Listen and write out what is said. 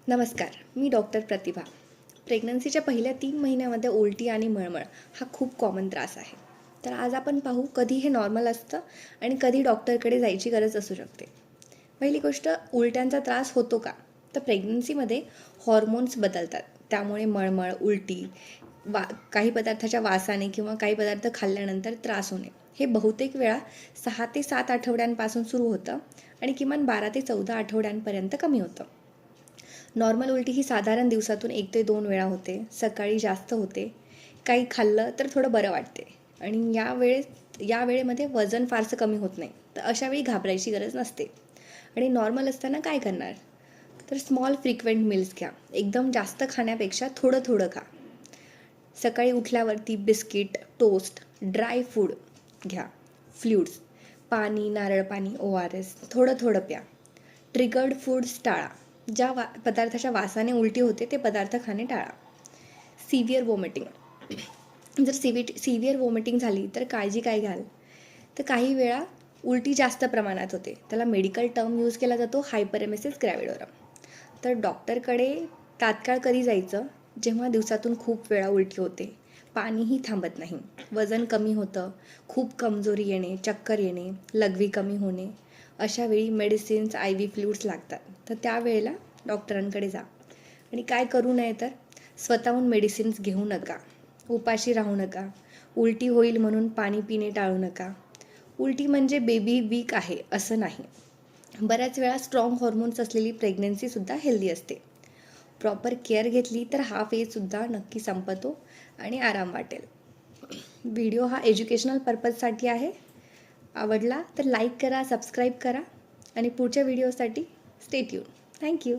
नमस्कार, मी डॉक्टर प्रतिभा. प्रेग्नन्सीच्या पहिल्या 3 महिन्यामध्ये उलटी आणि मळमळ हा खूप कॉमन त्रास आहे. तर आज आपण पाहू कधी हे नॉर्मल असतं आणि कधी डॉक्टरकडे जायची गरज असू शकते. पहिली गोष्ट, उलट्यांचा त्रास होतो का? तर प्रेग्नन्सीमध्ये हॉर्मोन्स बदलतात. त्यामुळे मळमळ, उलटी, काही पदार्थाच्या वासाने किंवा काही पदार्थ खाल्ल्यानंतर त्रास होणे हे बहुतेक वेळा 6 ते 7 आठवड्यांपासून सुरू होतं आणि किमान 12 ते 14 आठवड्यांपर्यंत कमी होतं. नॉर्मल उलटी ही साधारण दिवसातून 1 ते 2 वेळा होते. सकाळी जास्त होते. काही खाल्लं तर थोडं बरं वाटते आणि या वेळेमध्ये वजन फारसं कमी होत नाही. तर अशावेळी घाबरायची गरज नसते. आणि नॉर्मल असताना काय करणार? तर स्मॉल फ्रिक्वेंट मील्स घ्या. एकदम जास्त खाण्यापेक्षा थोडं थोडं खा. सकाळी उठल्यावरती बिस्किट, टोस्ट, ड्राय फूड घ्या. फ्लुइड्स, पाणी, नारळ पाणी, ORS थोडं थोडं प्या. ट्रिगर्ड फूड्स टाळा. ज्या पदार्थाच्या वासाने उलटी होते ते पदार्थ खाणे टाळा. सिव्हिअर वॉमिटिंग, जर सिव्हिअर वॉमिटिंग झाली तर काळजी काय घ्याल? तर काही वेळा उलटी जास्त प्रमाणात होते. त्याला मेडिकल टर्म यूज केला जातो, हायपरेमेसिस ग्रॅव्हिडोरम. तर डॉक्टरकडे तात्काळ कधी जायचं? जेव्हा दिवसातून खूप वेळा उलटी होते, पाणीही थांबत नाही, वजन कमी होतं, खूप कमजोरी येणे, चक्कर येणे, लघवी कमी होणे. अशावेळी मेडिसिन्स, IV फ्लुइड्स लागतात. तर त्यावेळेला डॉक्टरांकडे जा. आणि काय करू नये तर स्वतःहून मेडिसिन्स घेऊ नका, उपाशी राहू नका, उलटी होईल म्हणून पाणी पिणे टाळू नका. उलटी म्हणजे बेबी वीक आहे असं नाही. बऱ्याच वेळा स्ट्रॉंग हॉर्मोन्स असलेली प्रेग्नन्सीसुद्धा हेल्दी असते. प्रॉपर केअर घेतली तर हा फेजसुद्धा नक्की संपतो आणि आराम वाटेल. व्हिडिओ हा एज्युकेशनल पर्पजसाठी आहे. आवडला तर लाईक करा, सबस्क्राईब करा आणि पुढच्या व्हिडिओसाठी स्टे ट्यून. थँक्यू.